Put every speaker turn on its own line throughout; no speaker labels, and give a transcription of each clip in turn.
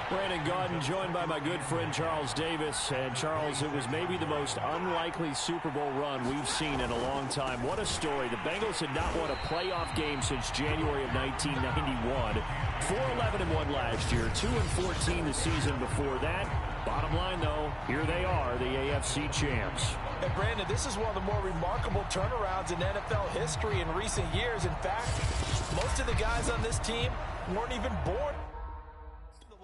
Brandon Gaudin joined by my good friend Charles Davis. And Charles, it was maybe the most unlikely Super Bowl run we've seen in a long time. What a story. The Bengals had not won a playoff game since January of 1991. 4-11-1 last year, 2-14 the season before that. Bottom line, though, here they are, the AFC champs.
And Brandon, this is one of the more remarkable turnarounds in NFL history in recent years. In fact, most of the guys on this team weren't even born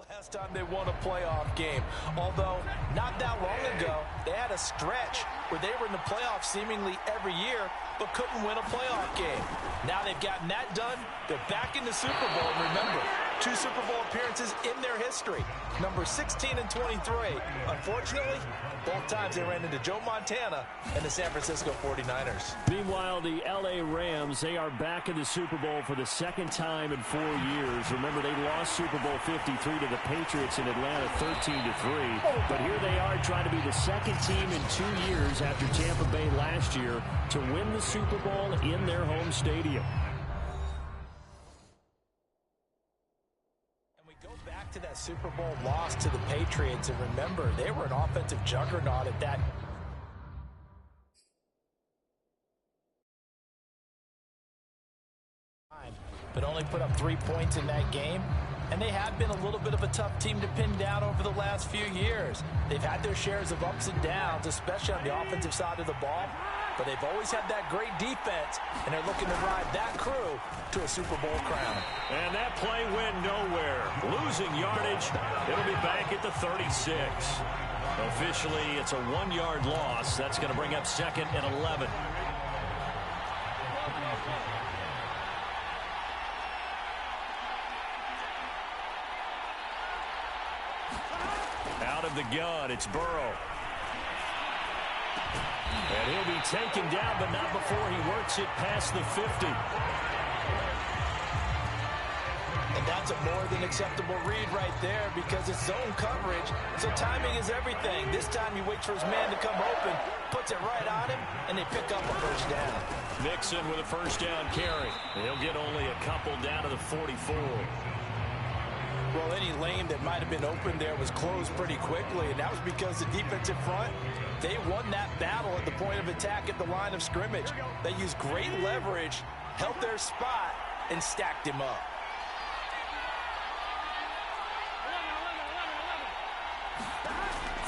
last time they won a playoff game. Although, not that long ago, they had a stretch where they were in the playoffs seemingly every year, but couldn't win a playoff game. Now they've gotten that done. They're back in the Super Bowl. And remember, 2 Super Bowl appearances in their history. Number 16 and 23. Unfortunately, both times they ran into Joe Montana and the San Francisco 49ers.
Meanwhile, the LA Rams, they are back in the Super Bowl for the second time in 4 years. Remember, they lost Super Bowl 53 to the Patriots in Atlanta 13-3. But here they are trying to be the second team in 2 years after Tampa Bay last year to win the Super Bowl in their home stadium.
To that Super Bowl loss to the Patriots, and remember, they were an offensive juggernaut at that time, but only put up 3 points in that game. And they have been a little bit of a tough team to pin down over the last few years. They've had their shares of ups and downs, especially on the offensive side of the ball. But they've always had that great defense, and they're looking to ride that crew to a Super Bowl crown.
And that play went nowhere. Losing yardage. It'll be back at the 36. Officially, it's a 1-yard loss. That's going to bring up 2nd and 11. Out of the gun, it's Burrow. And he'll be taken down, but not before he works it past the 50.
And that's a more than acceptable read right there because it's zone coverage, so timing is everything. This time he waits for his man to come open, puts it right on him, and they pick up a first down.
Mixon with a first down carry. He'll get only a couple down to the 44.
Well, any lane that might have been open there was closed pretty quickly, and that was because the defensive front, they won that battle at the point of attack at the line of scrimmage. They used great leverage, held their spot, and stacked him up.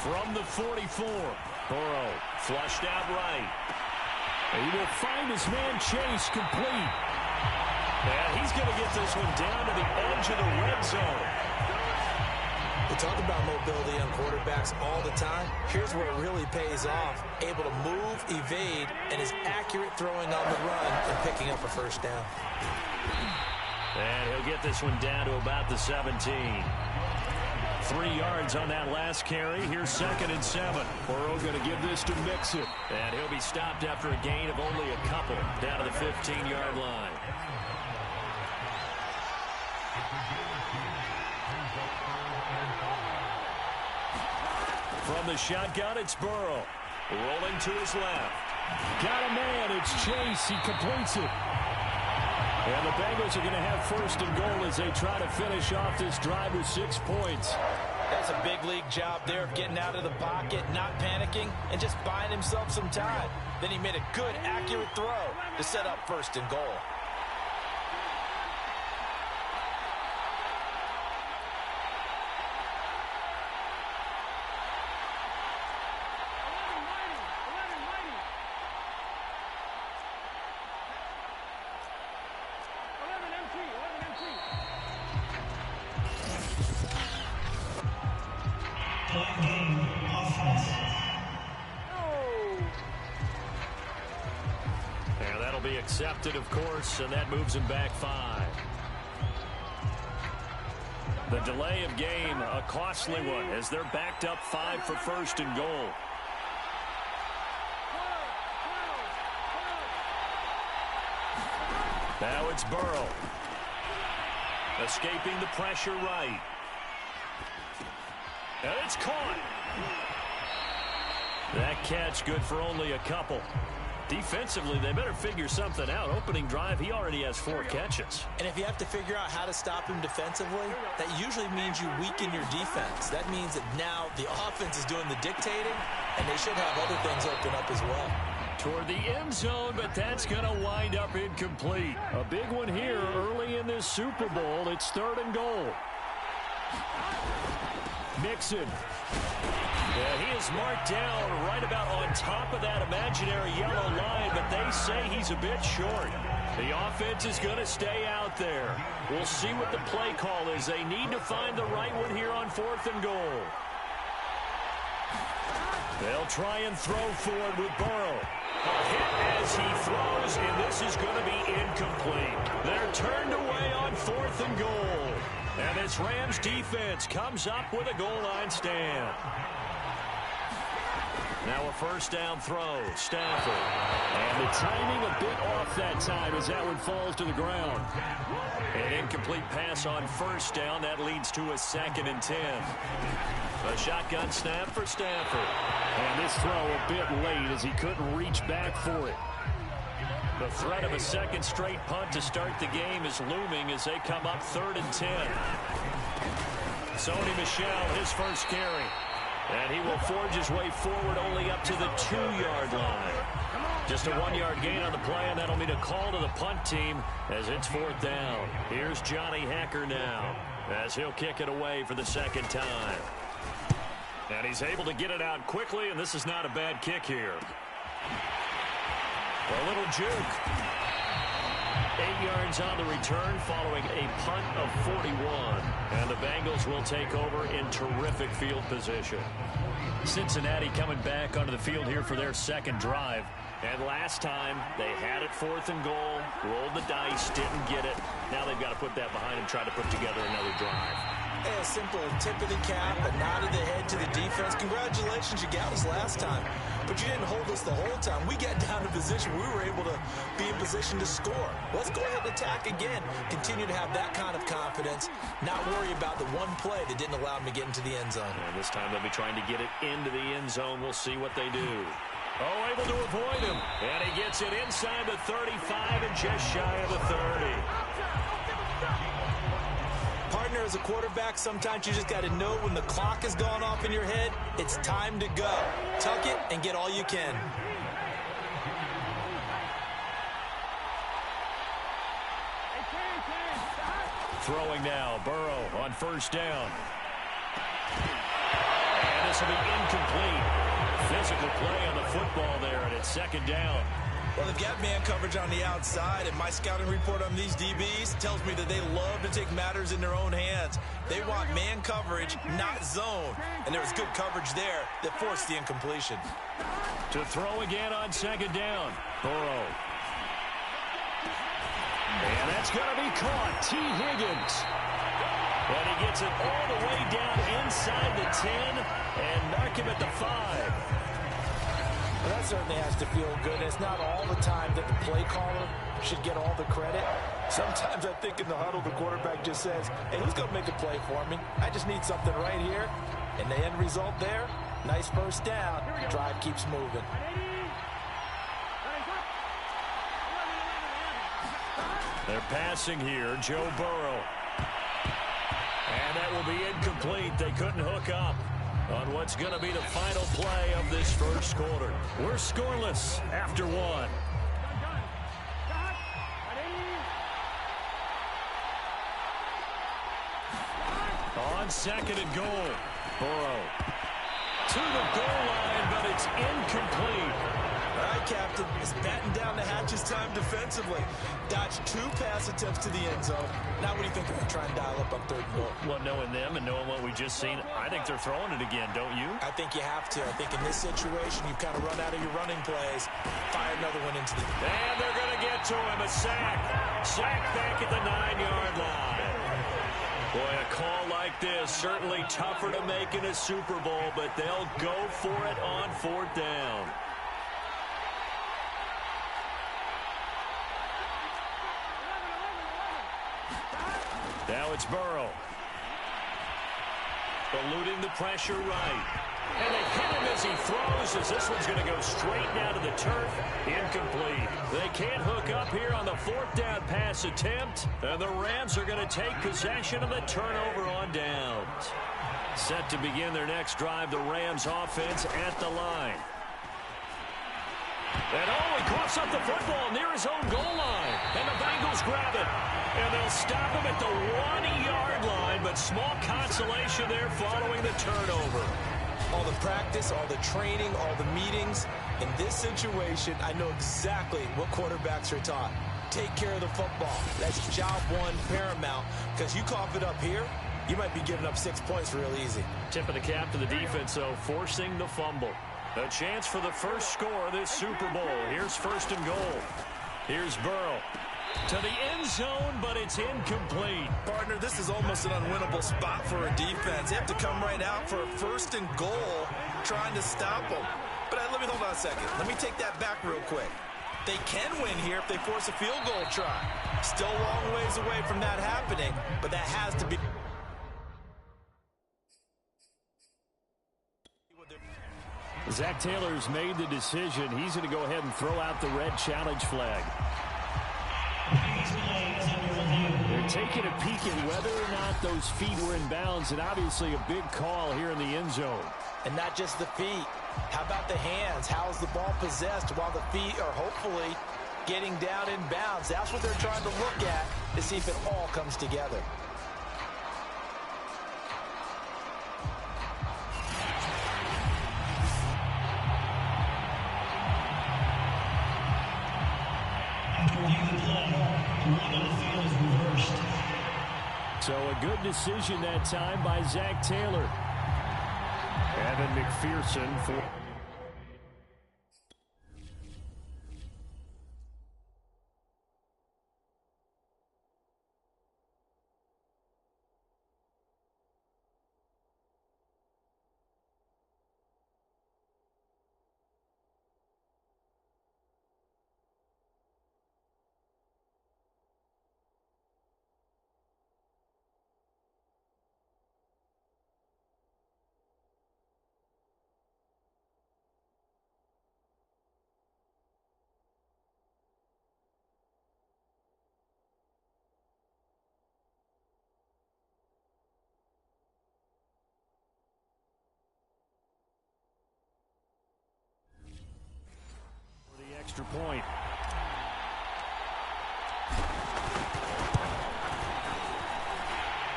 From the 44, Burrow flushed out right. He will find his man Chase complete. And he's going to get this one down to the edge of the red zone.
We talk about mobility on quarterbacks all the time. Here's where it really pays off. Able to move, evade, and is accurate throwing on the run and picking up a first down.
And he'll get this one down to about the 17. 3 yards on that last carry. Here's 2nd and 7. Burrow going to give this to Mixon. And he'll be stopped after a gain of only a couple down to the 15-yard line. From the shotgun, it's Burrow. Rolling to his left. Got a man. It's Chase. He completes it. And the Bengals are going to have 1st and goal as they try to finish off this drive with 6 points.
That's a big league job there of getting out of the pocket, not panicking, and just buying himself some time. Then he made a good, accurate throw to set up 1st and goal.
And that'll be accepted, of course, and that moves him back 5. The delay of game, a costly one, as they're backed up 5 for 1st and goal. Now it's Burrow. Escaping the pressure right. And it's caught. That catch good for only a couple. Defensively, they better figure something out. Opening drive, he already has 4 catches.
And if you have to figure out how to stop him defensively, that usually means you weaken your defense. That means that now the offense is doing the dictating, and they should have other things open up as well.
Toward the end zone, but that's going to wind up incomplete. A big one here early in this Super Bowl. It's 3rd and goal. Mixon. Yeah, he is marked down right about on top of that imaginary yellow line, but they say he's a bit short. The offense is going to stay out there. We'll see what the play call is. They need to find the right one here on 4th and goal. They'll try and throw for it with Burrow. A hit as he throws, and this is going to be incomplete. They're turned away on 4th and goal. And this Rams defense comes up with a goal line stand. Now a 1st down throw, Stafford. And the timing a bit off that time as that one falls to the ground. An incomplete pass on 1st down. That leads to a 2nd and 10. A shotgun snap for Stafford. And this throw a bit late as he couldn't reach back for it. The threat of a 2nd straight punt to start the game is looming as they come up 3rd and 10. Sony Michel, his first carry. And he will forge his way forward only up to the 2-yard line. Just a 1-yard gain on the play, and that'll mean a call to the punt team as it's 4th down. Here's Johnny Hacker now as he'll kick it away for the 2nd time. And he's able to get it out quickly, and this is not a bad kick here. A little juke. 8 yards on the return following a punt of 41. And the Bengals will take over in terrific field position. Cincinnati coming back onto the field here for their 2nd drive. And last time, they had it 4th and goal, rolled the dice, didn't get it. Now they've got to put that behind them, try to put together another drive.
A simple tip of the cap, a nod of the head to the defense. Congratulations, you got us last time. But you didn't hold us the whole time. We got down to position. We were able to be in position to score. Let's go ahead and attack again. Continue to have that kind of confidence. Not worry about the one play that didn't allow them to get into the end zone.
And this time they'll be trying to get it into the end zone. We'll see what they do. Oh, able to avoid him. And he gets it inside the 35 and just shy of the 30.
Partner, as a quarterback, sometimes you just got to know when the clock has gone off in your head, it's time to go. Tuck it and get all you can.
Throwing now, Burrow on 1st down. And this will be incomplete. Physical play on the football there, and it's 2nd down.
Well, they've got man coverage on the outside, and my scouting report on these DBs tells me that they love to take matters in their own hands. They want man coverage, not zone. And there was good coverage there that forced the incompletion.
To throw again on 2nd down, Burrow. And that's going to be caught. T. Higgins. And he gets it all the way down inside the 10 and mark him at the 5.
Well, that certainly has to feel good. And it's not all the time that the play caller should get all the credit. Sometimes I think in the huddle, the quarterback just says, hey, who's going to make a play for me? I just need something right here. And the end result there, nice 1st down. Drive keeps moving.
They're passing here, Joe Burrow. And that will be incomplete. They couldn't hook up on what's going to be the final play of this 1st quarter. We're scoreless after 1. On 2nd and goal, Burrow to the goal line, but it's incomplete.
All right, Captain, it's batting down the hatches time defensively. Dodged 2 pass attempts to the end zone. Now what do you think they're going to try and dial up on 3rd and goal?
Well, knowing them and knowing what we just seen, I think they're throwing it again, don't you?
I think you have to. I think in this situation, you've kind of run out of your running plays. Fire another one into the...
And they're going to get to him, a sack. Sack back at the 9-yard line. Boy, a call like this, certainly tougher to make in a Super Bowl, but they'll go for it on 4th down. Now it's Burrow. Eluding the pressure right. And they hit him as he throws, as this one's going to go straight down to the turf. Incomplete. They can't hook up here on the fourth down pass attempt. And the Rams are going to take possession of the turnover on downs. Set to begin their next drive, the Rams offense at the line. And he coughs up the football near his own goal line. And the Bengals grab it. And they'll stop him at the 1-yard line, but small consolation there following the turnover.
All the practice, all the training, all the meetings. In this situation, I know exactly what quarterbacks are taught. Take care of the football. That's job one, paramount. Because you cough it up here, you might be giving up 6 points real easy.
Tip of the cap to the defense, though, forcing the fumble. A chance for the first score of this Super Bowl. Here's first and goal. Here's Burrow. To the end zone, but it's incomplete.
Partner, this is almost an unwinnable spot for a defense. They have to come right out for a first and goal, trying to stop them. But let me hold on a second. Let me take that back real quick. They can win here if they force a field goal try. Still a long ways away from that happening, but that has to be.
Zach Taylor's made the decision. He's going to go ahead and throw out the red challenge flag. They're taking a peek at whether or not those feet were in bounds, and obviously a big call here in the end zone.
And not just the feet. How about the hands? How's the ball possessed while the feet are hopefully getting down in bounds? That's what they're trying to look at to see if it all comes together.
So a good decision that time by Zach Taylor. Evan McPherson for... extra point.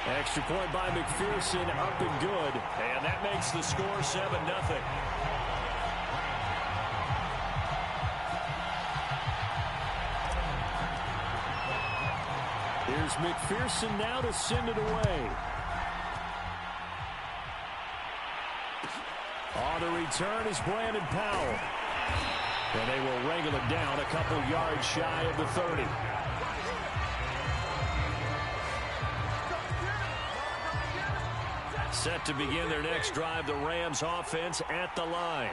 Extra point by McPherson, up and good. And that makes the score 7-0. Here's McPherson now to send it away. On the return is Brandon Powell. And they will wrangle it down a couple yards shy of the 30. Set to begin their next drive, the Rams offense at the line.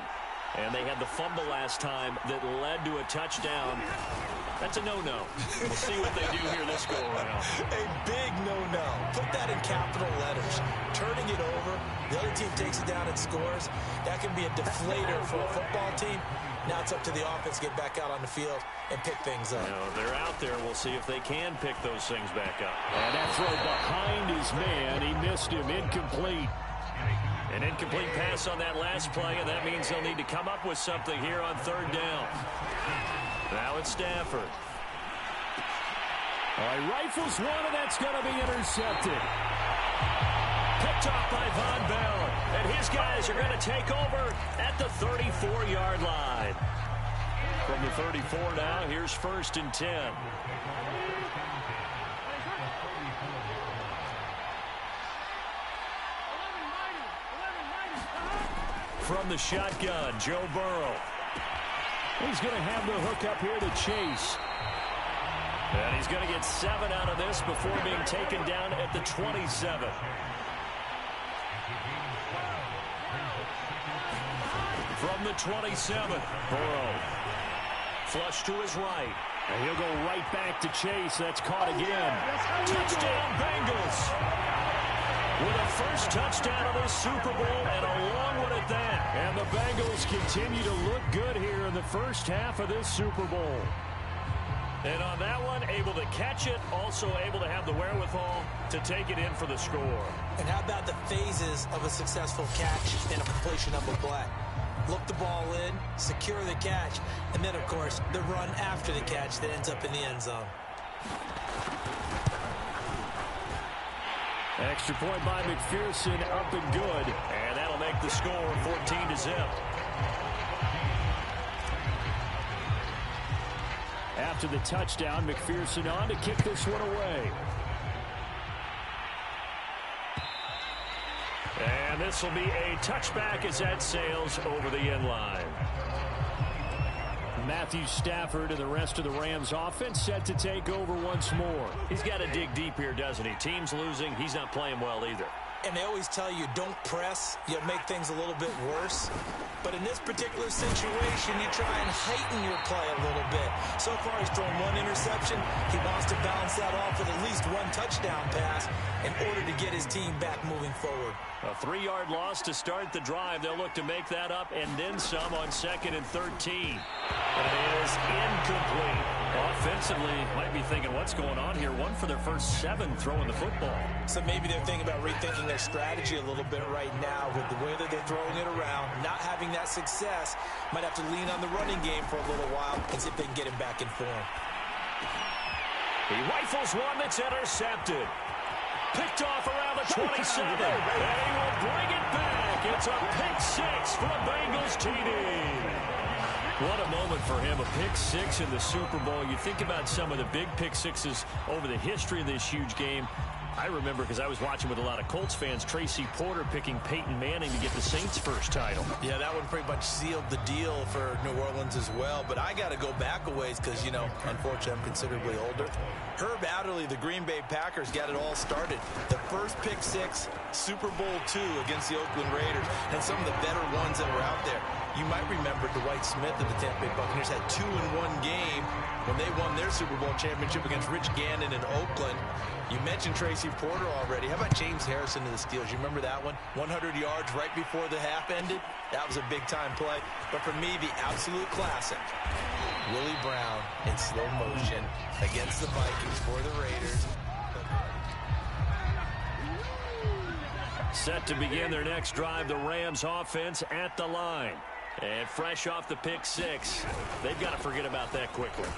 And they had the fumble last time that led to a touchdown. That's a no-no. We'll see what they do here this go-around.
A big no-no. Put that in capital letters. Turning it over, the other team takes it down and scores. That can be a deflator for a football team. Now it's up to the offense to get back out on the field and pick things up.
They're out there. We'll see if they can pick those things back up. And that throw behind his man. He missed him. Incomplete. An incomplete pass on that last play, and that means they'll need to come up with something here on third down. Now it's Stafford. All right, rifles one, and that's going to be intercepted. Picked off by Von Bell. And his guys are going to take over at the 34-yard line. From the 34 now, here's first and 10. From the shotgun, Joe Burrow. He's going to have the hook up here to Chase. And he's going to get 7 out of this before being taken down at the 27. From the 27, Burrow. Flush to his right. And he'll go right back to Chase. That's caught again. Touchdown, Bengals. with a first touchdown of this Super Bowl, and a long one at that. And the Bengals continue to look good here in the first half of this Super Bowl. And on that one, able to catch it, also able to have the wherewithal to take it in for the score.
And how about the phases of a successful catch and a completion of a play? Look the ball in, secure the catch, and then, of course, the run after the catch that ends up in the end zone.
Extra point by McPherson, up and good. And that'll make the score 14-0. After the touchdown, McPherson on to kick this one away. And this will be a touchback as that sails over the end line. Matthew Stafford and the rest of the Rams offense set to take over once more. He's got to dig deep here, doesn't he? Team's losing. He's not playing well either.
And they always tell you, don't press. You'll make things a little bit worse. But in this particular situation, you try and heighten your play a little bit. So far, he's thrown one interception. He wants to balance that off with at least one touchdown pass in order to get his team back moving forward.
A 3-yard loss to start the drive. They'll look to make that up and then some on 2nd and 13. And it is incomplete. Offensively, might be thinking, what's going on here? One for their first 7 throwing the football.
So maybe they're thinking about rethinking their strategy a little bit right now with the way that they're throwing it around, not having that success. Might have to lean on the running game for a little while and see if they can get him back in form.
He rifles one that's intercepted. Picked off around the 27, and he will bring it back. It's a pick 6 for the Bengals TD. What a moment for him, a pick 6 in the Super Bowl. You think about some of the big pick 6s over the history of this huge game. I remember, because I was watching with a lot of Colts fans, Tracy Porter picking Peyton Manning to get the Saints' first title.
Yeah, that one pretty much sealed the deal for New Orleans as well. But I got to go back a ways because, you know, unfortunately, I'm considerably older. Herb Adderley, the Green Bay Packers, got it all started. The first pick 6, Super Bowl II against the Oakland Raiders, and some of the better ones that were out there. You might remember Dwight Smith of the Tampa Bay Buccaneers had 2 in one game when they won their Super Bowl championship against Rich Gannon in Oakland. You mentioned Tracy Porter already. How about James Harrison to the Steelers? You remember that one? 100 yards right before the half ended? That was a big-time play. But for me, the absolute classic, Willie Brown in slow motion against the Vikings for the Raiders.
Set to begin their next drive, the Rams offense at the line. And fresh off the pick 6, they've got to forget about that quickly.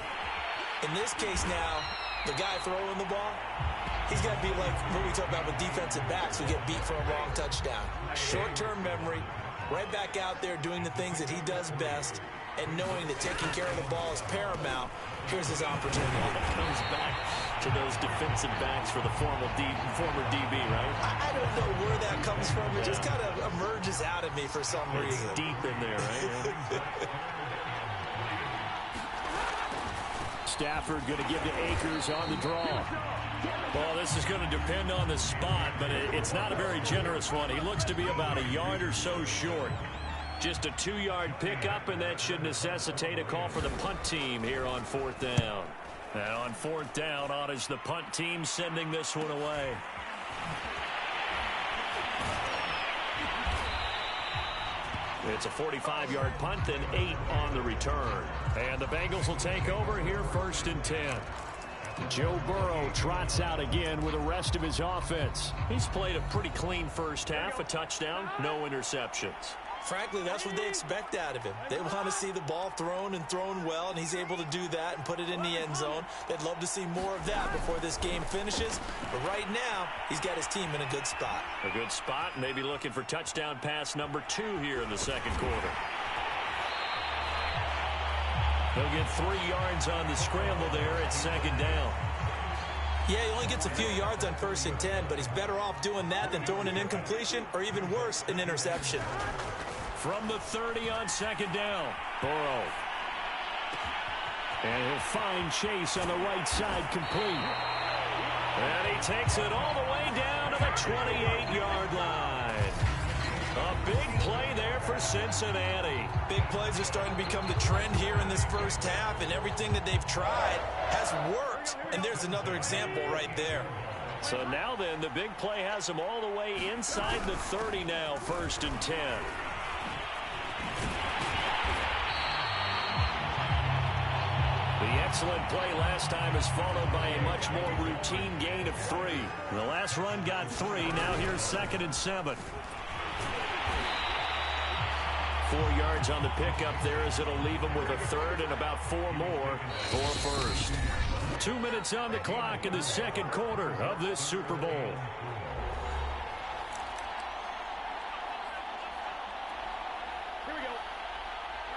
In this case now, the guy throwing the ball, he's got to be like what we talk about with defensive backs who get beat for a long touchdown. Short-term memory, right back out there doing the things that he does best, and knowing that taking care of the ball is paramount. Here's his opportunity.
Comes back to those defensive backs for the former DB, right?
I don't know where that comes from. It just kind of emerges out of me for some reason.
It's deep in there, right? Stafford going to give to Akers on the draw. Well, this is going to depend on the spot, but it's not a very generous one. He looks to be about a yard or so short. Just a 2-yard pickup, and that should necessitate a call for the punt team here on 4th down. And on 4th down, on is the punt team sending this one away. It's a 45-yard punt, then 8 on the return. And the Bengals will take over here 1st and 10. Joe Burrow trots out again with the rest of his offense. He's played a pretty clean first half, a touchdown, no interceptions.
Frankly, that's what they expect out of him. They want to see the ball thrown and thrown well, and he's able to do that and put it in the end zone. They'd love to see more of that before this game finishes. But right now, he's got his team in a good spot.
A good spot, maybe looking for touchdown pass number 2 here in the second quarter. He'll get 3 yards on the scramble there at 2nd down.
Yeah, he only gets a few yards on 1st and 10, but he's better off doing that than throwing an incompletion or even worse, an interception.
From the 30 on 2nd down, Burrow. And he'll find Chase on the right side complete. And he takes it all the way down to the 28-yard line. A big play there for Cincinnati.
Big plays are starting to become the trend here in this first half, and everything that they've tried has worked. And there's another example right there.
So now then, the big play has them all the way inside the 30 now, 1st and 10. The excellent play last time is followed by a much more routine gain of 3. The last run got 3. Now here's 2nd and 7. 4 yards on the pickup there as it'll leave them with a 3rd and about 4 more for 1st. 2 minutes on the clock in the 2nd quarter of this Super Bowl.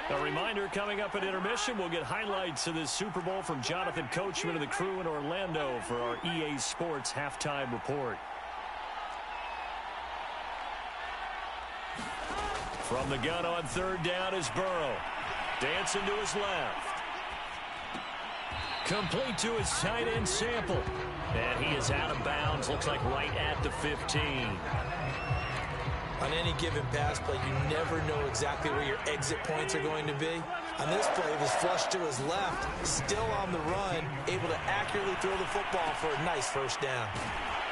A reminder, coming up at intermission, we'll get highlights of this Super Bowl from Jonathan Coachman and the crew in Orlando for our EA Sports halftime report. From the gun on 3rd down is Burrow. Dancing to his left. Complete to his tight end Sample. And he is out of bounds. Looks like right at the 15.
On any given pass play, you never know exactly where your exit points are going to be. On this play, it was flushed to his left, still on the run, able to accurately throw the football for a nice 1st down.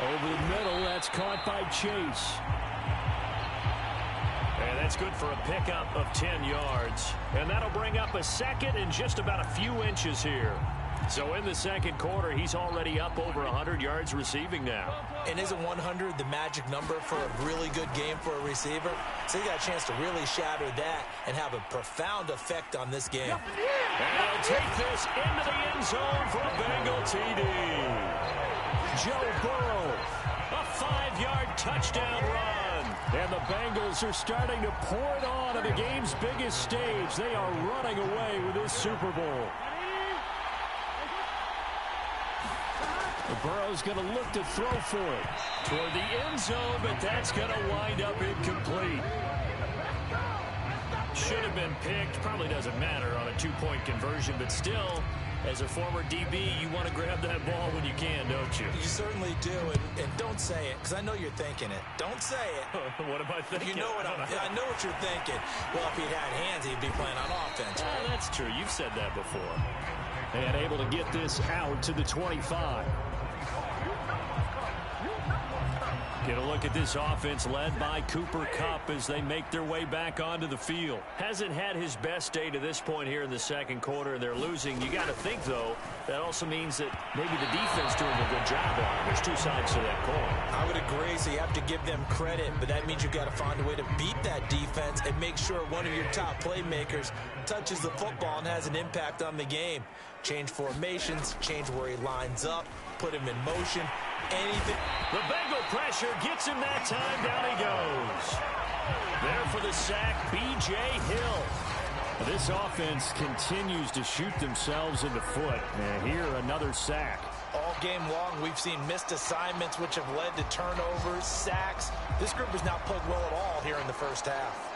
Over the middle, that's caught by Chase. And that's good for a pickup of 10 yards. And that'll bring up a 2nd and just about a few inches here. So in the 2nd quarter, he's already up over 100 yards receiving now.
And isn't 100 the magic number for a really good game for a receiver? So he got a chance to really shatter that and have a profound effect on this game.
And he'll take this into the end zone for a Bengal TD. Joe Burrow, a 5-yard touchdown run. And the Bengals are starting to pour it on the game's biggest stage. They are running away with this Super Bowl. Burrow's going to look to throw for it toward the end zone, but that's going to wind up incomplete. Should have been picked. Probably doesn't matter on a 2-point conversion, but still, as a former DB, you want to grab that ball when you can, don't you?
You certainly do, and don't say it, because I know you're thinking it. Don't say it.
What am I thinking?
You know what I know what you're thinking. Well, if he'd had hands, he'd be playing on offense.
Right? That's true. You've said that before. And able to get this out to the 25. Get a look at this offense led by Cooper Kupp as they make their way back onto the field. Hasn't had his best day to this point here in the 2nd quarter, and they're losing. You got to think, though, that also means that maybe the defense doing a good job on it. There's 2 sides to that coin.
I would agree, so you have to give them credit, but that means you've got to find a way to beat that defense and make sure one of your top playmakers touches the football and has an impact on the game. Change formations, change where he lines up, put him in motion, anything.
The Bengal pressure gets him that time. Down he goes. There for the sack, B.J. Hill. This offense continues to shoot themselves in the foot. And here, another sack.
All game long, we've seen missed assignments, which have led to turnovers, sacks. This group has not played well at all here in the 1st half.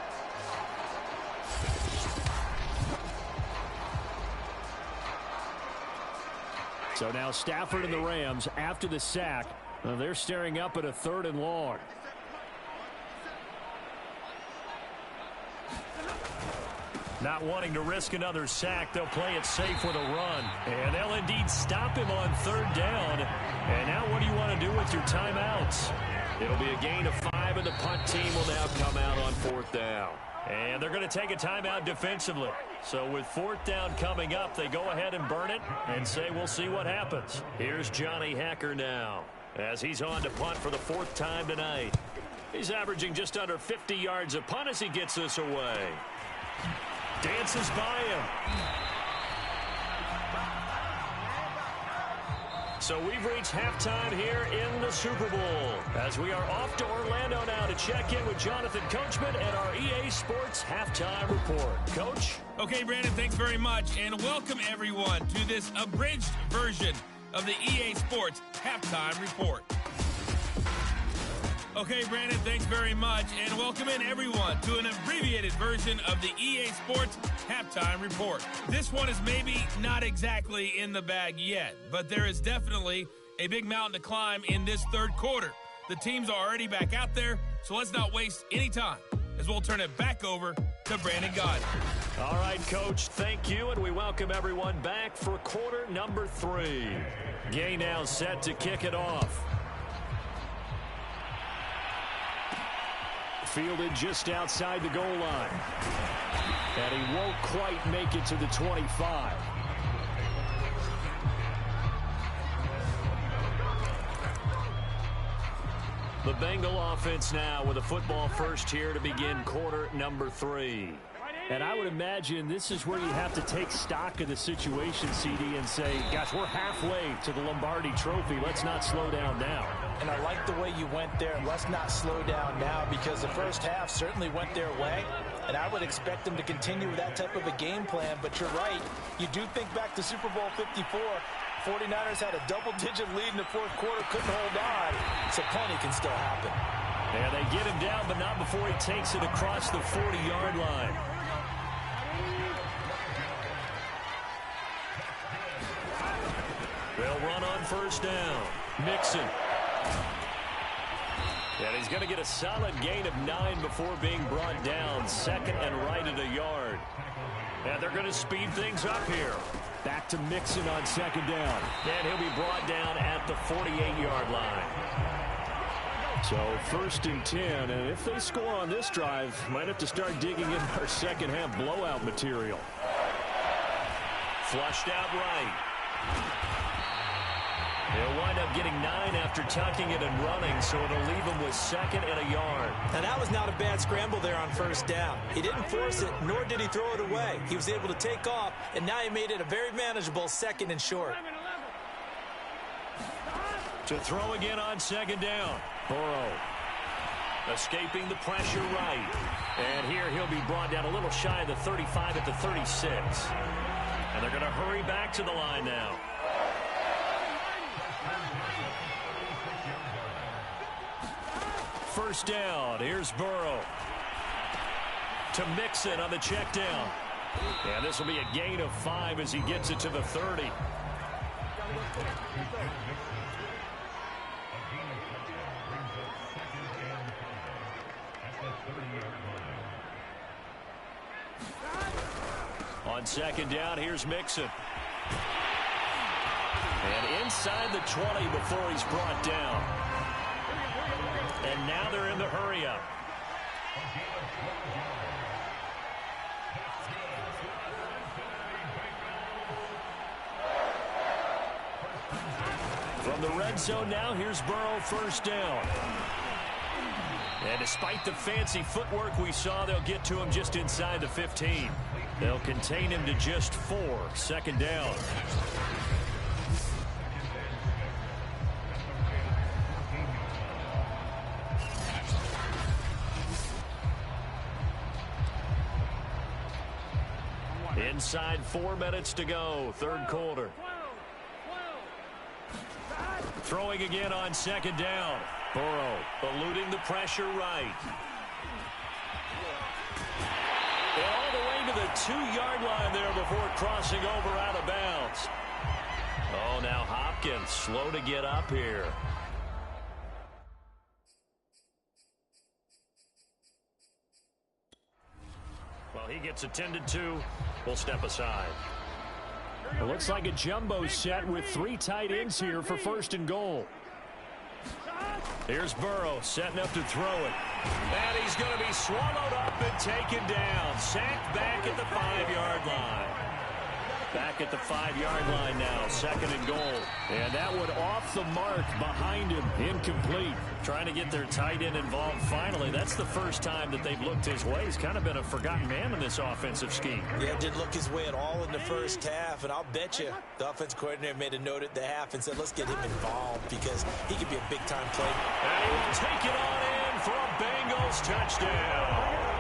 So now Stafford and the Rams, after the sack, they're staring up at a 3rd and long. Not wanting to risk another sack, they'll play it safe with a run. And they'll indeed stop him on 3rd down. And now what do you want to do with your timeouts? It'll be a gain of 5, and the punt team will now come out on 4th down. And they're going to take a timeout defensively. So with 4th down coming up, they go ahead and burn it and say we'll see what happens. Here's Johnny Hacker now as he's on to punt for the 4th time tonight. He's averaging just under 50 yards a punt as he gets this away. Dances by him. So we've reached halftime here in the Super Bowl as we are off to Orlando now to check in with Jonathan Coachman and our EA Sports halftime report. Coach?
Okay, Brandon, thanks very much, and welcome everyone to this abridged version of the EA Sports halftime report. Okay, Brandon, thanks very much, and welcome in everyone to an abbreviated version of the EA Sports halftime report. This one is maybe not exactly in the bag yet, but there is definitely a big mountain to climb in this 3rd quarter. The teams are already back out there, so let's not waste any time as we'll turn it back over to Brandon Gaudin.
All right, Coach, thank you, and we welcome everyone back for quarter number 3. Gay now set to kick it off. Fielded just outside the goal line. And he won't quite make it to the 25. The Bengal offense now with a football first here to begin quarter number 3. And I would imagine this is where you have to take stock of the situation, CD, and say, gosh, we're halfway to the Lombardi Trophy. Let's not slow down now.
And I like the way you went there. Let's not slow down now, because the first half certainly went their way. And I would expect them to continue with that type of a game plan. But you're right. You do think back to Super Bowl 54. 49ers had a double-digit lead in the fourth quarter, couldn't hold on. So plenty can still happen.
And they get him down, but not before he takes it across the 40-yard line. They'll run on first down. Mixon. And he's going to get a solid gain of 9 before being brought down. Second and right at a yard. And they're going to speed things up here. Back to Mixon on second down. And he'll be brought down at the 48-yard line. So first and 10. And if they score on this drive, might have to start digging in our second half blowout material. Flushed out right. He'll wind up getting 9 after tucking it and running, so it'll leave him with second and a yard.
Now, that was not a bad scramble there on first down. He didn't force it, nor did he throw it away. He was able to take off, and now he made it a very manageable second and short.
To throw again on second down. Burrow escaping the pressure right. And here he'll be brought down a little shy of the 35 at the 36. And they're going to hurry back to the line now. First down. Here's Burrow. To Mixon on the check down. And this will be a gain of 5 as he gets it to the 30. On second down, here's Mixon. And inside the 20 before he's brought down. And now they're in the hurry-up. From the red zone now, here's Burrow, first down. And despite the fancy footwork we saw, they'll get to him just inside the 15. They'll contain him to just 4, second down. Inside 4 minutes to go, third quarter. Throwing again on second down. Burrow eluding the pressure right. And all the way to the 2-yard line there before crossing over out of bounds. Oh, now Hopkins slow to get up here. Well, he gets attended to. We'll step aside. It looks like a jumbo set with 3 tight ends here for first and goal. Here's Burrow setting up to throw it. And he's going to be swallowed up and taken down. Sacked back at the 5-yard line. Back at the 5-yard line now, second and goal. And that one off the mark behind him, incomplete. Trying to get their tight end involved finally. That's the first time that they've looked his way. He's kind of been a forgotten man in this offensive scheme.
Yeah, didn't look his way at all in the first half. And I'll bet you the offense coordinator made a note at the half and said, let's get him involved because he could be a big-time player.
And he will take it on in for a Bengals touchdown.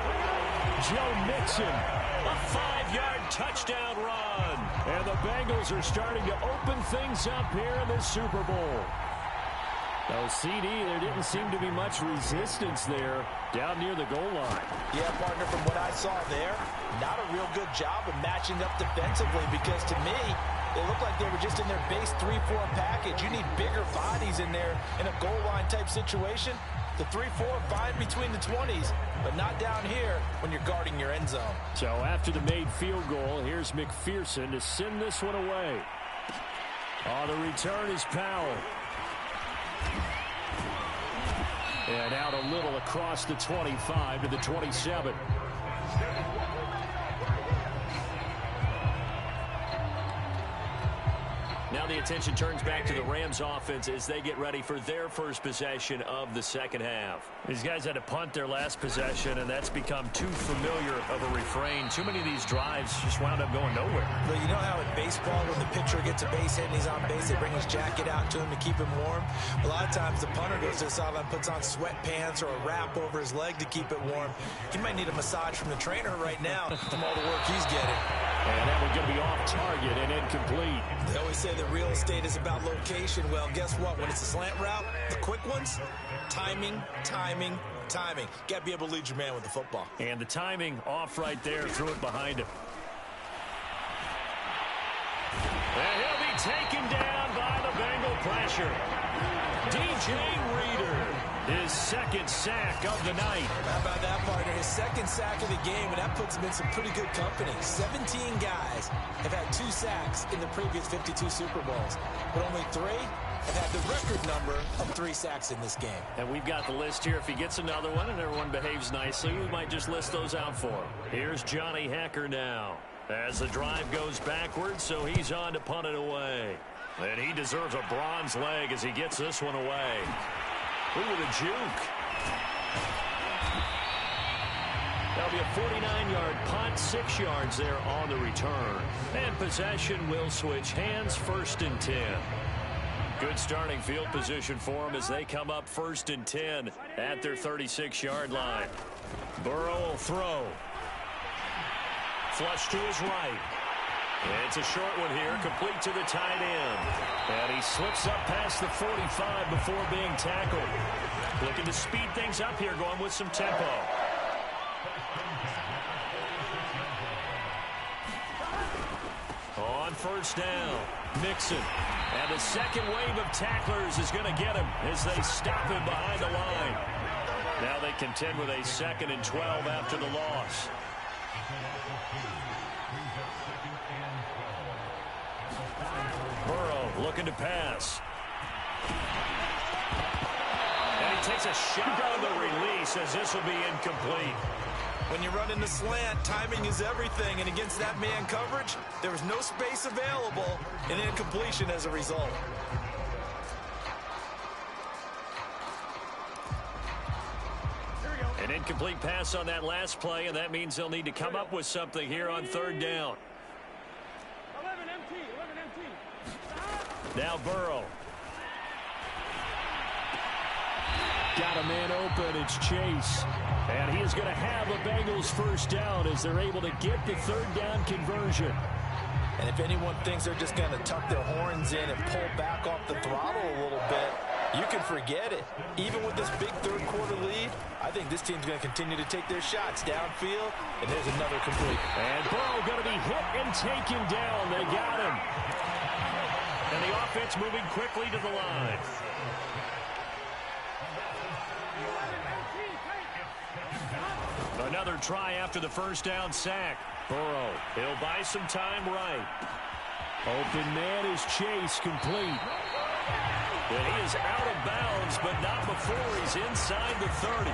Joe Mixon, a 5-yard touchdown run. And the Bengals are starting to open things up here in the Super Bowl. Now, CD, there didn't seem to be much resistance there down near the goal line.
Yeah, partner, from what I saw there, not a real good job of matching up defensively because to me, it looked like they were just in their base 3-4 package. You need bigger bodies in there in a goal line type situation. The 3-4 fine between the 20s, but not down here when you're guarding your end zone.
So after the made field goal, here's McPherson to send this one away. Oh, the return is Powell. And out a little across the 25 to the 27. Now the attention turns back to the Rams offense as they get ready for their first possession of the second half. These guys had to punt their last possession, and that's become too familiar of a refrain. Too many of these drives just wound up going nowhere.
But you know how in baseball, when the pitcher gets a base hit and he's on base, they bring his jacket out to him to keep him warm? A lot of times the punter goes to the sideline, puts on sweatpants or a wrap over his leg to keep it warm. He might need a massage from the trainer right now from all the work he's getting.
And that one's going to be off target and incomplete.
They always say that real estate is about location. Well, guess what? When it's a slant route, the quick ones, timing. Got to be able to lead your man with the football.
And the timing off right there, threw it behind him. And he'll be taken down by the Bengal pressure. DJ Reader, his second sack of the night.
How about that, partner? His second sack of the game, and that puts him in some pretty good company. 17 guys have had 2 sacks in the previous 52 Super Bowls, but only 3 have had the record number of 3 sacks in this game.
And we've got the list here. If he gets another one and everyone behaves nicely, we might just list those out for him. Here's Johnny Hecker now as the drive goes backwards, so he's on to punt it away. And he deserves a bronze leg as he gets this one away. Look at the juke. That'll be a 49-yard punt, 6 yards there on the return. And possession will switch hands, 1st and 10. Good starting field position for them as they come up 1st and 10 at their 36-yard line. Burrow will throw. Flush to his right. It's a short one here, complete to the tight end. And he slips up past the 45 before being tackled. Looking to speed things up here, going with some tempo. On 1st down, Mixon. And the second wave of tacklers is going to get him as they stop him behind the line. Now they contend with a 2nd and 12 after the loss. Burrow looking to pass. And he takes a shot on the release as this will be incomplete.
When you run in the slant, timing is everything, and against that man coverage, there was no space available, and incompletion as a result.
An incomplete pass on that last play, and that means they'll need to come up with something here on 3rd down.
11 empty.
Now Burrow. Got a man open. It's Chase. And he is going to have a Bengals 1st down as they're able to get the 3rd down conversion.
And if anyone thinks they're just going to tuck their horns in and pull back off the throttle a little bit, you can forget it. Even with this big 3rd quarter lead, I think this team's going to continue to take their shots downfield. And there's another complete.
And Burrow going to be hit and taken down. They got him. And the offense moving quickly to the line. Another try after the 1st down sack. Burrow, he'll buy some time right. Open man is Chase, complete. And he is out of bounds, but not before he's inside the 30.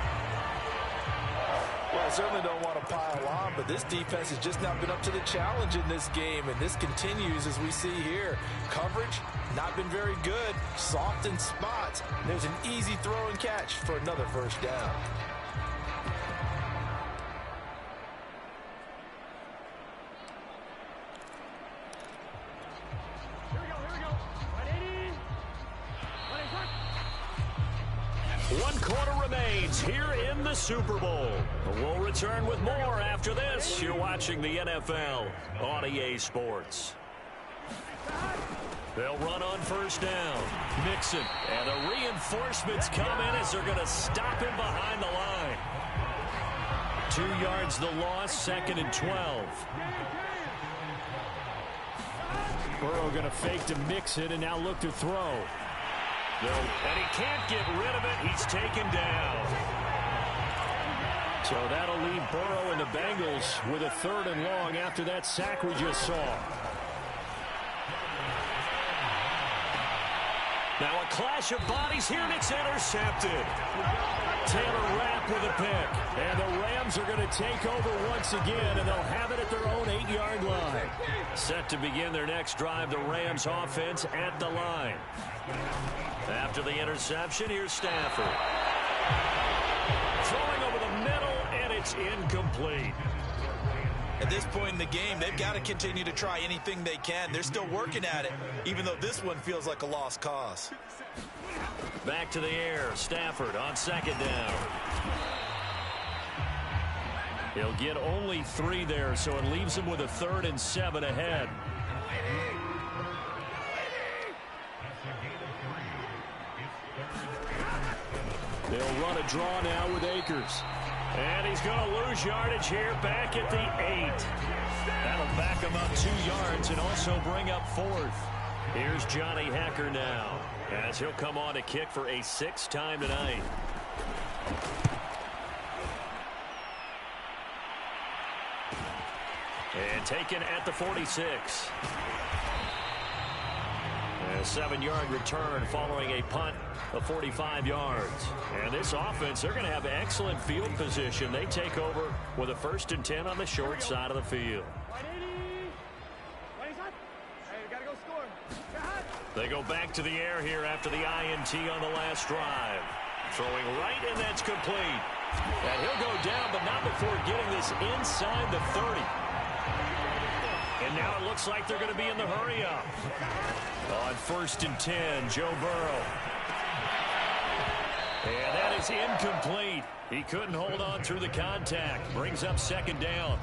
Well, I certainly don't want to pile on, but this defense has just not been up to the challenge in this game, and this continues as we see here. Coverage, not been very good, soft in spots. There's an easy throw and catch for another 1st down.
One quarter remains here in the Super Bowl. We'll return with more after this. You're watching the NFL on EA Sports. They'll run on 1st down. Mixon. And the reinforcements come in as they're going to him behind the line. 2 yards the loss, 2nd and 12. Burrow going to fake to Mixon and now look to throw. And he can't get rid of it. He's taken down. So that'll leave Burrow and the Bengals with a 3rd and long after that sack we just saw. Now a clash of bodies here, and it's intercepted. Taylor Rapp with a pick. And the Rams are going to take over once again, and they'll have it at their own 8-yard line. Set to begin their next drive, the Rams offense at the line. After the interception, here's Stafford. Throwing over the middle, and it's incomplete.
At this point in the game, they've got to continue to try anything they can. They're still working at it, even though this one feels like a lost cause.
Back to the air. Stafford on second down. He'll get only 3 there, so it leaves him with a 3rd and 7 ahead. They'll run a draw now with Akers. And he's going to lose yardage here back at the 8. That'll back him up 2 yards and also bring up 4th. Here's Johnny Hacker now, as he'll come on to kick for a 6th time tonight. And taken at the 46. A 7-yard return following a punt of 45 yards. And this offense, they're going to have excellent field position. They take over with a 1st and 10 on the short side of the field. They go back to the air here after the INT on the last drive. Throwing right, and that's complete. And he'll go down, but not before getting this inside the 30. And now it looks like they're going to be in the hurry-up. On 1st and 10, Joe Burrow. And that is incomplete. He couldn't hold on through the contact. Brings up 2nd down.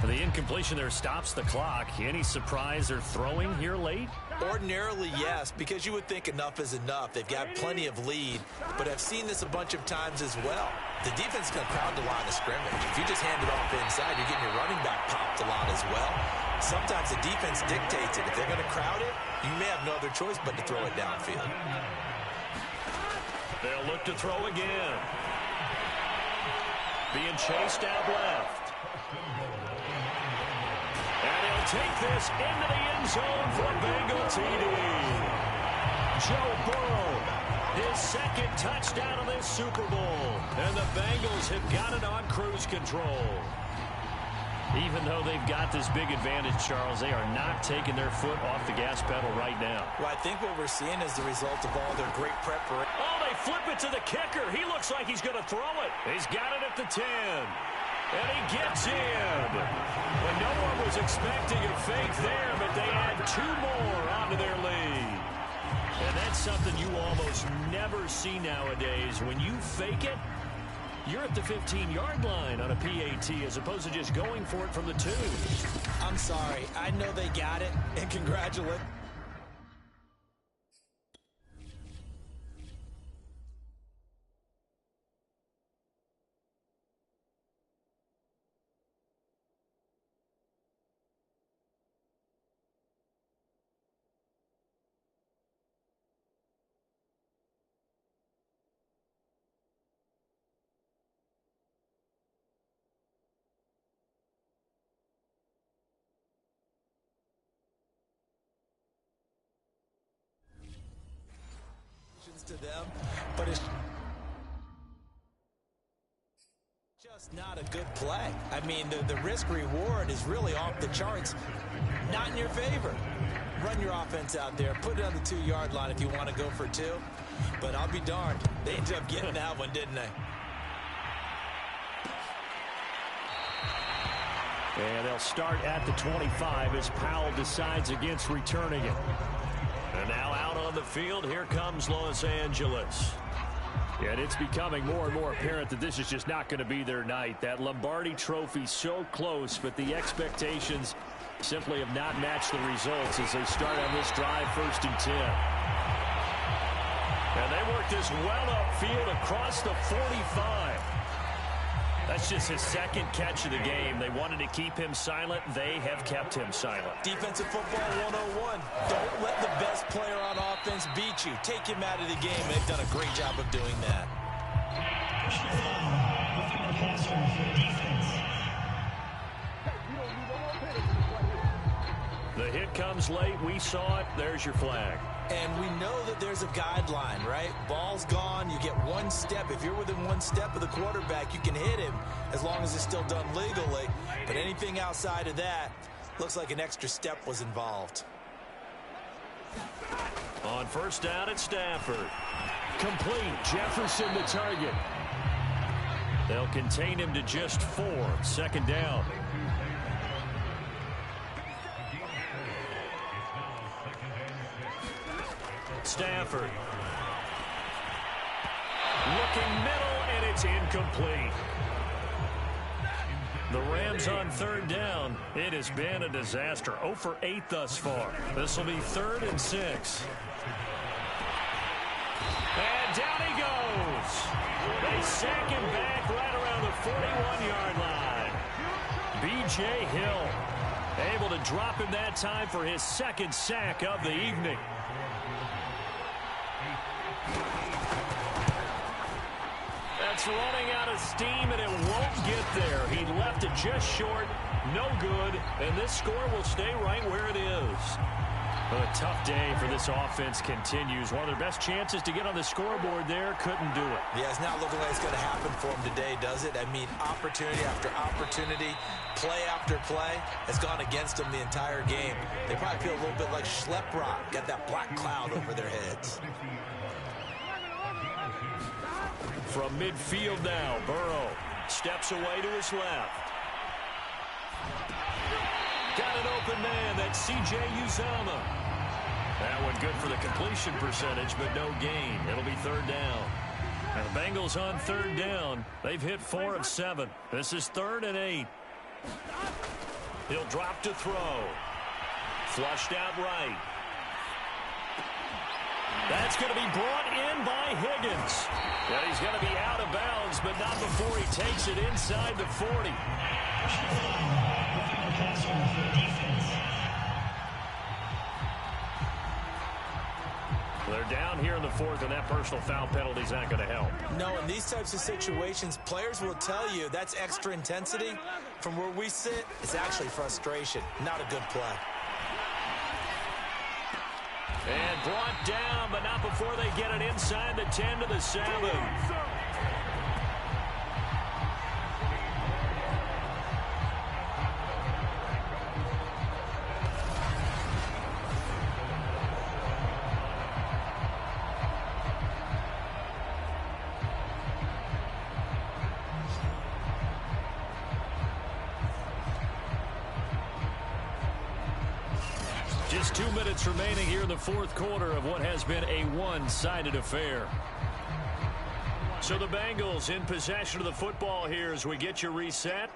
The incompletion there stops the clock. Any surprise they're throwing here late?
Ordinarily, yes, because you would think enough is enough. They've got plenty of lead, but I've seen this a bunch of times as well. The defense can crowd the line of scrimmage. If you just hand it off inside, you're getting your running back popped a lot as well. Sometimes the defense dictates it. If they're going to crowd it, you may have no other choice but to throw it downfield.
They'll look to throw again. Being chased out left. And he'll take this into the end zone for a Bengal TD. Joe Burrow, his 2nd touchdown of this Super Bowl. And the Bengals have got it on cruise control. Even though they've got this big advantage, Charles, they are not taking their foot off the gas pedal right now.
Well, I think what we're seeing is the result of all their great preparation.
Oh, they flip it to the kicker. He looks like he's going to throw it. He's got it at the 10. And he gets in. Well, no one was expecting a fake there, but they add 2 more onto their lead. And that's something you almost never see nowadays. When you fake it, you're at the 15-yard line on a PAT as opposed to just going for it from the 2.
I'm sorry. I know they got it, and congratulate. To them, but it's just not a good play. I mean, the risk reward is really off the charts, not in your favor. Run your offense out there, put it on the 2-yard line if you want to go for 2, but I'll be darned, they ended up getting that one, didn't they?
And they'll start at the 25 as Powell decides against returning it. And now out on the field, here comes Los Angeles. And it's becoming more and more apparent that this is just not going to be their night. That Lombardi trophy so close, but the expectations simply have not matched the results as they start on this drive 1st and 10. And they work this well upfield across the 45. That's just his 2nd catch of the game. They wanted to keep him silent. They have kept him silent.
Defensive football 101. Don't let the best player on offense beat you. Take him out of the game. They've done a great job of doing that.
The hit comes late. We saw it. There's your flag.
And we know that there's a guideline, right? Ball's gone, you get one step. If you're within one step of the quarterback, you can hit him as long as it's still done legally. But anything outside of that, looks like an extra step was involved.
On first down, it's Stafford. Complete. Jefferson the target. They'll contain him to just 4. Second down. Stafford. Looking middle, and it's incomplete. The Rams on third down. It has been a disaster. 0 for 8 thus far. This will be 3rd and 6. And down he goes. They sack him back right around the 41-yard line. B.J. Hill able to drop him that time for his 2nd sack of the evening. That's running out of steam, and it won't get there. He left it just short. No good. And this score will stay right where it is. Well, a tough day for this offense continues. One of their best chances to get on the scoreboard there, couldn't do it.
Yeah, it's not looking like it's going to happen for them today, does it? I mean, opportunity after opportunity, play after play has gone against them the entire game. They probably feel a little bit like Schlep Rock, got that black cloud over their heads.
From midfield now, Burrow steps away to his left. Got an open man, that's C.J. Uzomah. That one good for the completion percentage, but no gain. It'll be 3rd down. And the Bengals on 3rd down. They've hit 4 of 7. This is 3rd and 8. He'll drop to throw. Flushed out right. That's going to be brought in by Higgins. Yeah, he's going to be out of bounds, but not before he takes it inside the 40. They're down here in the 4th, and that personal foul penalty is not going to help.
No, in these types of situations, players will tell you that's extra intensity. From where we sit, it's actually frustration, not a good play.
And brought down, but not before they get it inside the 10 to the 7. Just 2 minutes remaining here in the 4th quarter of what has been a one-sided affair. So the Bengals in possession of the football here as we get you reset.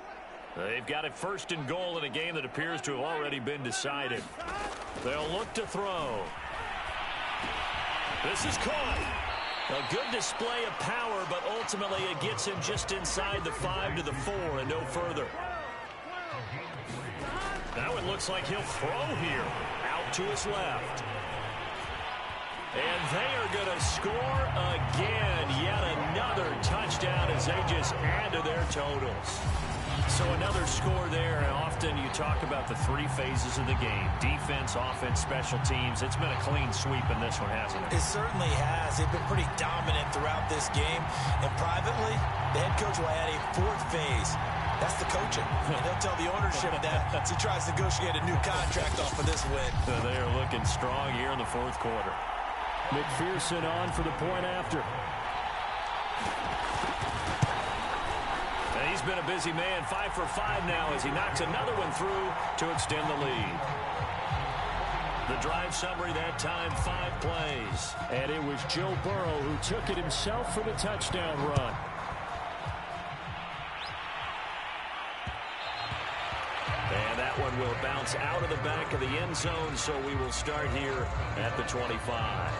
They've got it 1st and goal in a game that appears to have already been decided. They'll look to throw. This is caught. A good display of power, but ultimately it gets him just inside the 5 to the 4 and no further. Now it looks like he'll throw here. Out to his left. And they are going to score again. Yet another touchdown as they just add to their totals. So another score there. And often you talk about the 3 phases of the game. Defense, offense, special teams. It's been a clean sweep in this one, hasn't it?
It certainly has. They've been pretty dominant throughout this game. And privately, the head coach will add a 4th phase. That's the coaching. And he'll tell the ownership that as he tries to negotiate a new contract off of this win.
They are looking strong here in the 4th quarter. McPherson on for the point after. And he's been a busy man. 5 for 5 now as he knocks another one through to extend the lead. The drive summary that time, 5 plays. And it was Joe Burrow who took it himself for the touchdown run. And that one will bounce out of the back of the end zone, so we will start here at the 25.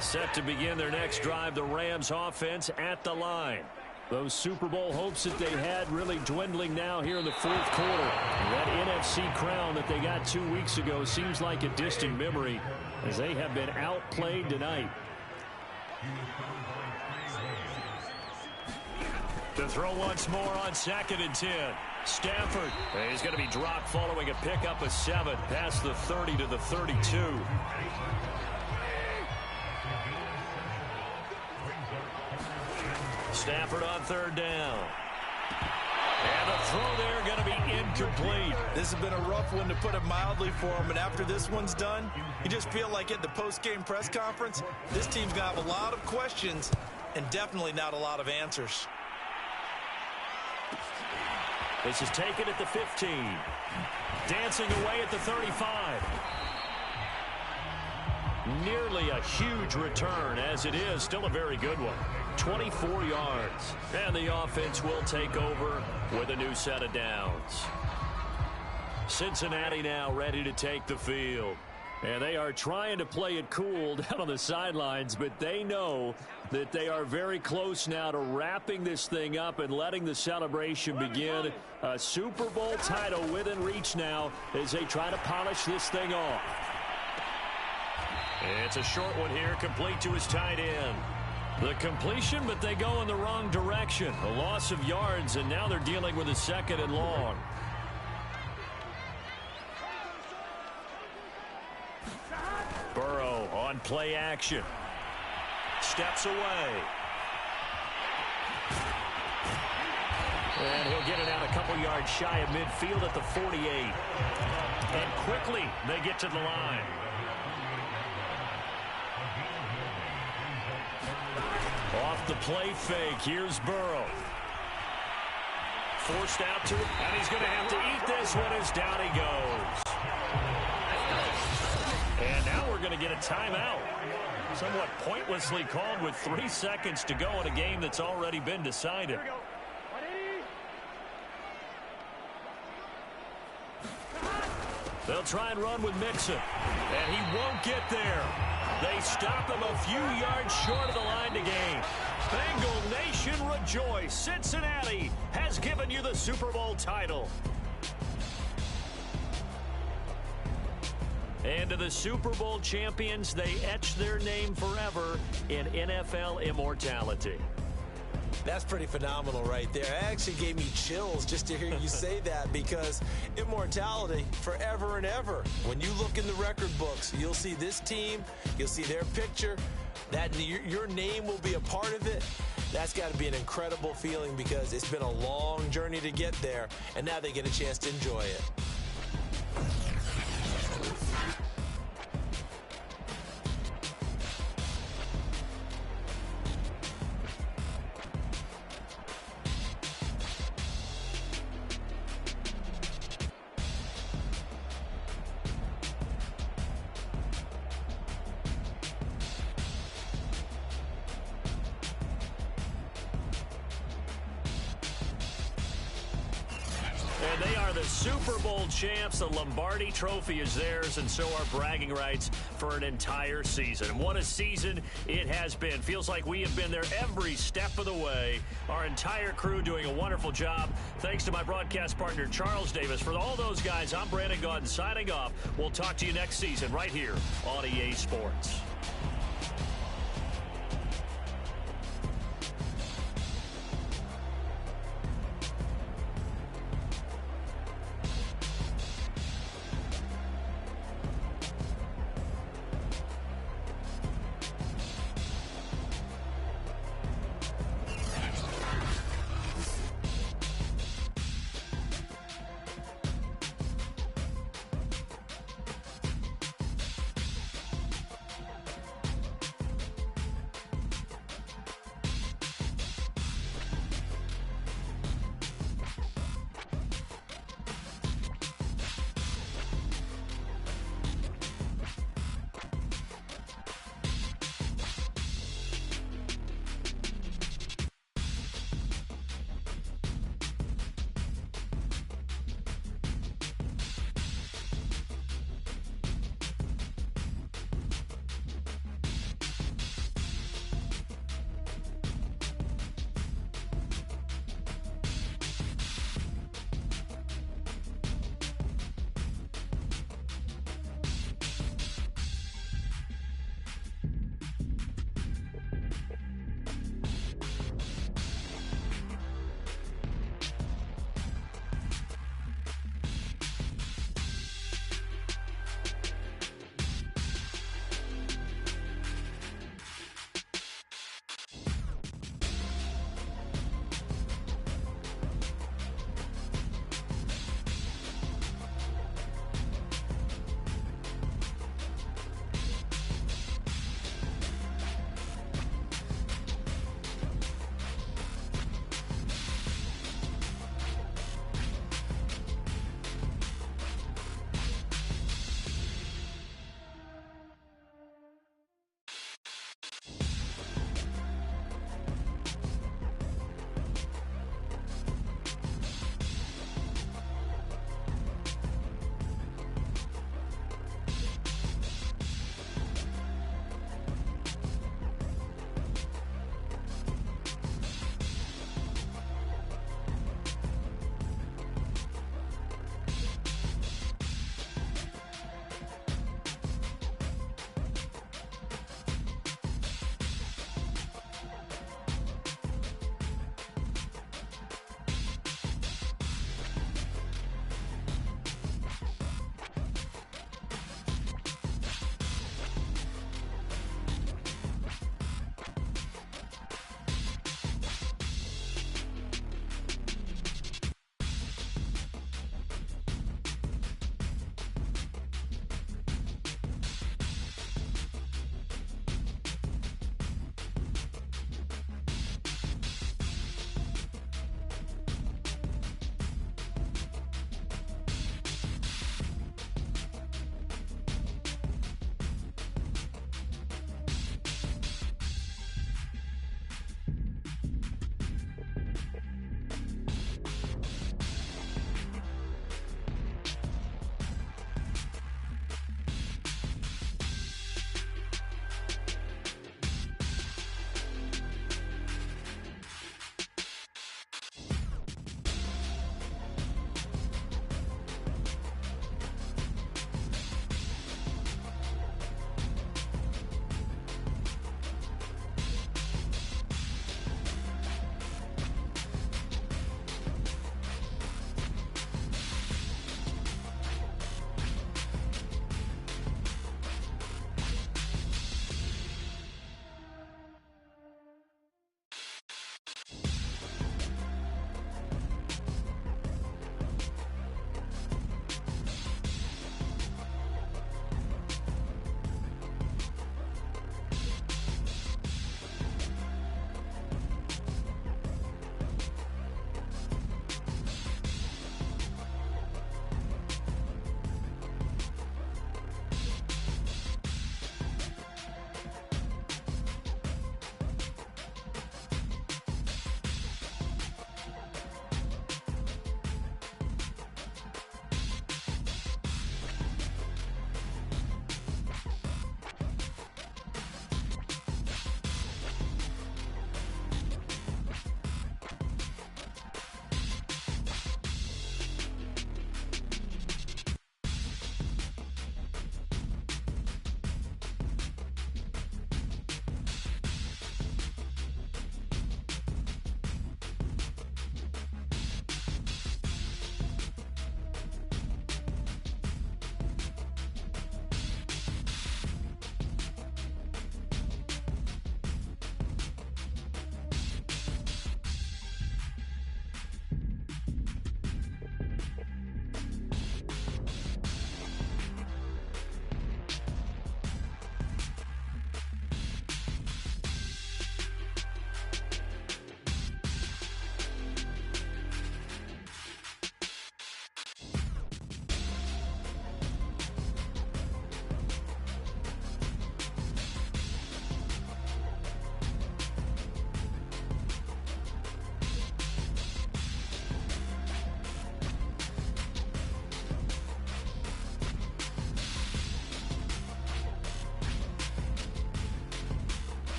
Set to begin their next drive, the Rams offense at the line. Those Super Bowl hopes that they had really dwindling now here in the 4th quarter. And that NFC crown that they got 2 weeks ago seems like a distant memory as they have been outplayed tonight. To throw once more on 2nd and 10. Stafford, he's going to be dropped following a pickup of 7 past the 30 to the 32. Stafford on third down. And the throw there going to be incomplete.
This has been a rough one, to put it mildly, for him. And after this one's done, you just feel like at the post-game press conference, this team's going to have a lot of questions and definitely not a lot of answers.
This is taken at the 15. Dancing away at the 35. Nearly a huge return, as it is still a very good one. 24 yards. And the offense will take over with a new set of downs. Cincinnati now ready to take the field. And they are trying to play it cool down on the sidelines, but they know that they are very close now to wrapping this thing up and letting the celebration begin. A Super Bowl title within reach now as they try to polish this thing off. It's a short one here, complete to his tight end. The completion, but they go in the wrong direction. A loss of yards, and now they're dealing with a second and long. Burrow on play action. Steps away. And he'll get it out a couple yards shy of midfield at the 48. And quickly they get to the line. Off the play fake, here's Burrow. Forced out to it, and he's going to have to eat this one as down he goes. And now we're going to get a timeout. Somewhat pointlessly called with 3 seconds to go in a game that's already been decided. They'll try and run with Mixon, and he won't get there. They stop him a few yards short of the line to gain. Bengal Nation rejoice. Cincinnati has given you the Super Bowl title. And to the Super Bowl champions, they etch their name forever in NFL immortality.
That's pretty phenomenal right there. It actually gave me chills just to hear you say that, because immortality forever and ever. When you look in the record books, you'll see this team, you'll see their picture, that your name will be a part of it. That's got to be an incredible feeling, because it's been a long journey to get there, and now they get a chance to enjoy it.
And they are the Super Bowl champs. The Lombardi Trophy is theirs, and so are bragging rights for an entire season. And what a season it has been. Feels like we have been there every step of the way. Our entire crew doing a wonderful job. Thanks to my broadcast partner, Charles Davis. For all those guys, I'm Brandon Gaudin signing off. We'll talk to you next season right here on EA Sports.